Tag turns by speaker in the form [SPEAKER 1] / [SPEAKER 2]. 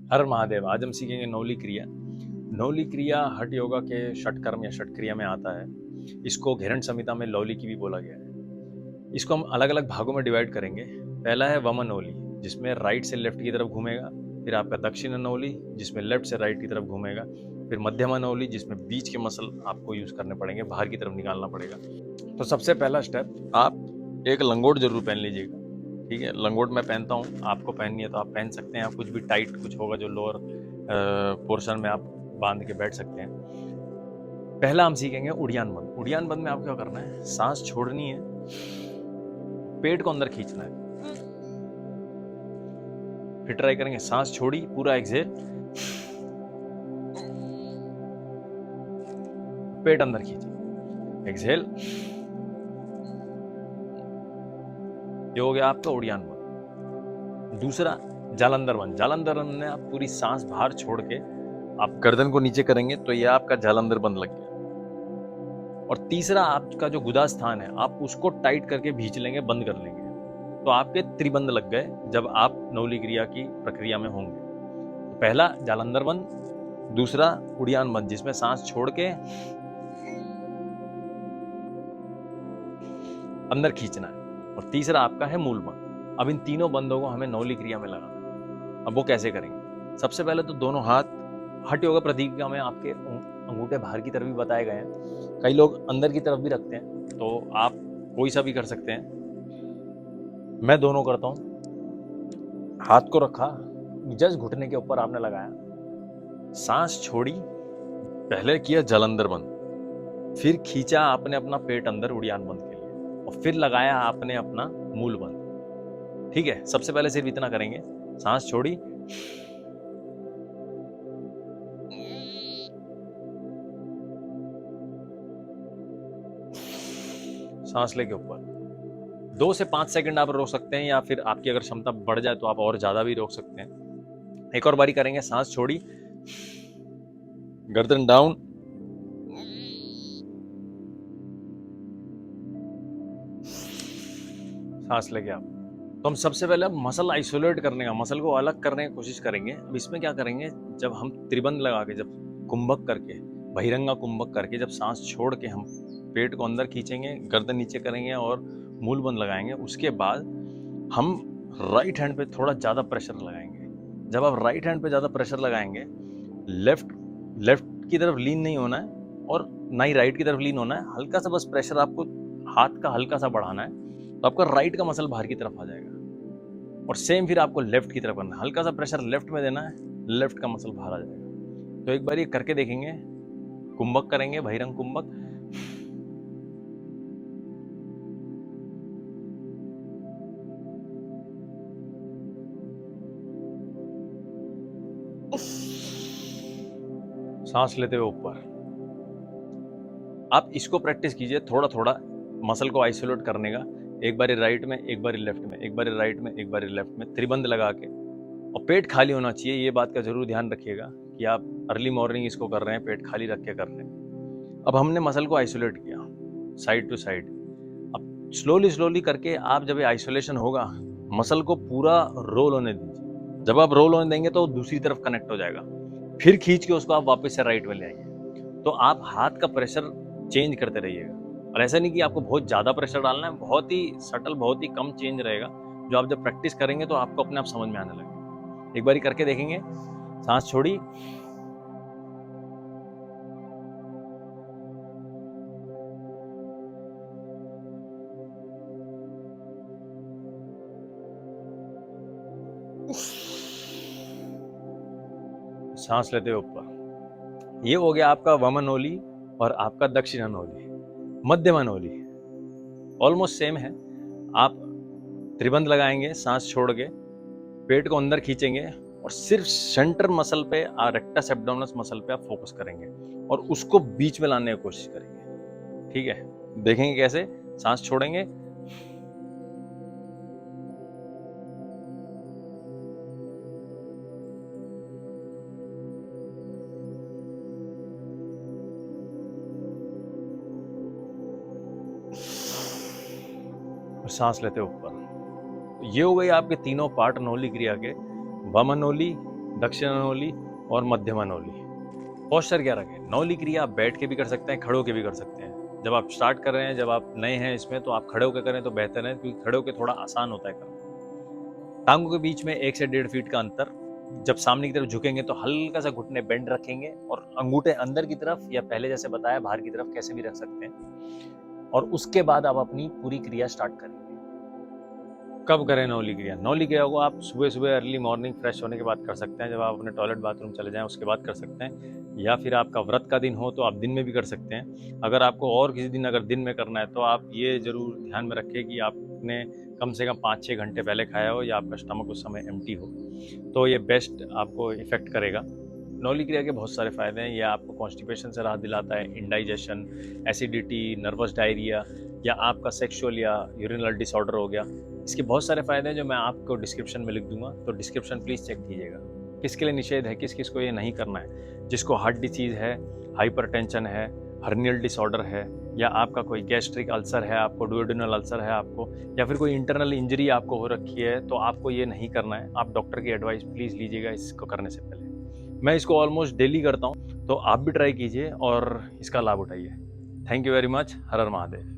[SPEAKER 1] हर महादेव। आज हम सीखेंगे नौली क्रिया। नौली क्रिया हठ योगा के षटकर्म या षट क्रिया में आता है। इसको घेरण संहिता में लौली की भी बोला गया है। इसको हम अलग अलग भागों में डिवाइड करेंगे। पहला है वमन नौली, जिसमें राइट से लेफ्ट की तरफ घूमेगा। फिर आपका दक्षिण नौली, जिसमें लेफ्ट से राइट की तरफ घूमेगा। फिर मध्यमा नौली, जिसमें बीच के मसल आपको यूज करने पड़ेंगे, बाहर की तरफ निकालना पड़ेगा। तो सबसे पहला स्टेप, आप एक लंगोट जरूर पहन लीजिएगा। ठीक है, लंगोट मैं पहनता हूँ, आपको पहननी है तो आप पहन सकते हैं। आप कुछ भी टाइट कुछ होगा जो लोअर पोर्शन में आप बांध के बैठ सकते हैं। पहला हम सीखेंगे उड़ियान बंद। उड़ियान बंद में आपको क्या करना है, सांस छोड़नी है, पेट को अंदर खींचना है। फिर ट्राई करेंगे, सांस छोड़ी, पूरा एक्सहेल, पेट अंदर खींची, एक्सहेल। ये हो गया आपका उड़ियान बंद। दूसरा जालंधर बंद। जालंधर बंद में आप पूरी सांस बाहर छोड़ के आप गर्दन को नीचे करेंगे तो यह आपका जालंधर बंद लग गया। और तीसरा आपका जो गुदा स्थान है, आप उसको टाइट करके भींच लेंगे, बंद कर लेंगे, तो आपके त्रिबंध लग गए जब आप नौली क्रिया की प्रक्रिया में होंगे। तो पहला जालंधर बंद, दूसरा उड़ियान बंद जिसमें सांस छोड़ के अंदर खींचना है, और तीसरा आपका है मूल बंद। अब इन तीनों बंदों को हमें नौली क्रिया में लगाना है। अब वो कैसे करेंगे? सबसे पहले तो दोनों हाथ हठ योगा प्रतीका में आपके अंगूठे बाहर की तरफ भी बताए गए हैं, कई लोग अंदर की तरफ भी रखते हैं, तो आप कोई सा भी कर सकते हैं। मैं दोनों करता हूं। हाथ को रखा, जस्ट घुटने के ऊपर आपने लगाया, सांस छोड़ी, पहले किया जालंधर बंद, फिर खींचा आपने अपना पेट अंदर उड़ियान बंद के लिए, और फिर लगाया आपने अपना मूल बंद। ठीक है, सबसे पहले सिर्फ इतना करेंगे, सांस छोड़ी, सांस लेके ऊपर 2 से 5 सेकंड आप रोक सकते हैं, या फिर आपकी अगर क्षमता बढ़ जाए तो आप और ज्यादा भी रोक सकते हैं। एक और बारी करेंगे, सांस छोड़ी, गर्दन डाउन, सांस लेके आप। तो हम सबसे पहले अब मसल आइसोलेट करने का, मसल को अलग करने की कोशिश करेंगे। अब इसमें क्या करेंगे, जब हम त्रिबंध लगा के, जब कुंभक करके, बहिरंगा कुंभक करके, जब सांस छोड़ के हम पेट को अंदर खींचेंगे, गर्दन नीचे करेंगे और मूल बंद लगाएंगे, उसके बाद हम राइट हैंड पे थोड़ा ज़्यादा प्रेशर लगाएंगे। जब आप राइट हैंड पे ज़्यादा प्रेशर लगाएंगे, लेफ्ट लेफ्ट की तरफ लीन नहीं होना है और ना ही राइट की तरफ लीन होना है, हल्का सा बस प्रेशर आपको हाथ का हल्का सा बढ़ाना है, तो आपका राइट का मसल बाहर की तरफ आ जाएगा। और सेम फिर आपको लेफ्ट की तरफ करना है, हल्का सा प्रेशर लेफ्ट में देना है, लेफ्ट का मसल बाहर आ जाएगा। तो एक बार ये करके देखेंगे, कुंभक करेंगे, बहिरंग कुंभक। सांस लेते हुए ऊपर। आप इसको प्रैक्टिस कीजिए थोड़ा थोड़ा, मसल को आइसोलेट करने का। एक बारी राइट में, एक बारी लेफ्ट में, एक बारी राइट में, एक बारी लेफ्ट में, त्रिबंध लगा के। और पेट खाली होना चाहिए, ये बात का जरूर ध्यान रखिएगा कि आप अर्ली मॉर्निंग इसको कर रहे हैं, पेट खाली रख के कर रहे हैं। अब हमने मसल को आइसोलेट किया साइड टू साइड। अब स्लोली स्लोली करके आप, जब ये आइसोलेशन होगा, मसल को पूरा रोल होने दीजिए। जब आप रोल होने देंगे तो दूसरी तरफ कनेक्ट हो जाएगा, फिर खींच के उसको आप वापस से राइट में ले आइए। तो आप हाथ का प्रेशर चेंज करते रहिएगा, और ऐसा नहीं कि आपको बहुत ज्यादा प्रेशर डालना है, बहुत ही सटल, बहुत ही कम चेंज रहेगा, जो आप जब प्रैक्टिस करेंगे तो आपको अपने आप समझ में आने लगेगा। एक बारी करके देखेंगे, सांस छोड़ी, सांस लेते हुए ऊपर। ये हो गया आपका वमनोली और आपका दक्षिणानोली। मध्यमानोली ऑलमोस्ट सेम है। आप त्रिबंध लगाएंगे, सांस छोड़ के, पेट को अंदर खींचेंगे, और सिर्फ सेंटर मसल पे, रेक्टस एब्डोमिनस मसल पे आप फोकस करेंगे और उसको बीच में लाने की कोशिश करेंगे। ठीक है, देखेंगे कैसे। सांस छोड़ेंगे, और सांस लेते ऊपर। ये हो गई आपके तीनों पार्ट नौली क्रिया के, वमनोली, दक्षिणा नौली और मध्यमा नौली। पोस्चर क्या रखें? नौली क्रिया आप बैठ के भी कर सकते हैं, खड़े होके भी कर सकते हैं। जब आप स्टार्ट कर रहे हैं, जब आप नए हैं इसमें, तो आप खड़े होकर करें तो बेहतर है, क्योंकि खड़े होकर थोड़ा आसान होता है करना। टांगों के बीच में 1 से 1.5 फीट का अंतर। जब सामने की तरफ झुकेंगे तो हल्का सा घुटने बेंड रखेंगे और अंगूठे अंदर की तरफ या पहले जैसे बताया बाहर की तरफ कैसे भी रख सकते हैं। और उसके बाद आप अपनी पूरी क्रिया स्टार्ट करेंगे। कब करें नौली क्रिया? नौली क्रिया को आप सुबह सुबह अर्ली मॉर्निंग फ्रेश होने के बाद कर सकते हैं, जब आप अपने टॉयलेट बाथरूम चले जाएं उसके बाद कर सकते हैं, या फिर आपका व्रत का दिन हो तो आप दिन में भी कर सकते हैं। अगर आपको और किसी दिन अगर दिन में करना है तो आप ये ज़रूर ध्यान में रखें कि आपने कम से कम 5-6 घंटे पहले खाया हो या आपका स्टमक उस समय एम्प्टी हो, तो ये बेस्ट आपको इफ़ेक्ट करेगा। नौली क्रिया के बहुत सारे फ़ायदे हैं। ये आपको कॉन्स्टिपेशन से राहत दिलाता है, इंडाइजेशन, एसिडिटी, नर्वस डायरिया, या आपका सेक्सुअल या यूरिनल डिसऑर्डर हो गया। इसके बहुत सारे फ़ायदे हैं जो मैं आपको डिस्क्रिप्शन में लिख दूंगा, तो डिस्क्रिप्शन प्लीज़ चेक कीजिएगा। किसके लिए निषेध है, किस किस को ये नहीं करना है? जिसको हार्ट डिसीज़ है, हाइपरटेंशन है, हर्नियल डिसऑर्डर है, या आपका कोई गैस्ट्रिक अल्सर है, आपको डुओडेनल अल्सर है आपको, या फिर कोई इंटरनल इंजरी आपको हो रखी है, तो आपको ये नहीं करना है। आप डॉक्टर की एडवाइस प्लीज़ लीजिएगा इसको करने से पहले। मैं इसको ऑलमोस्ट डेली करता हूँ, तो आप भी ट्राई कीजिए और इसका लाभ उठाइए। Thank you very much. Her her Mahadev.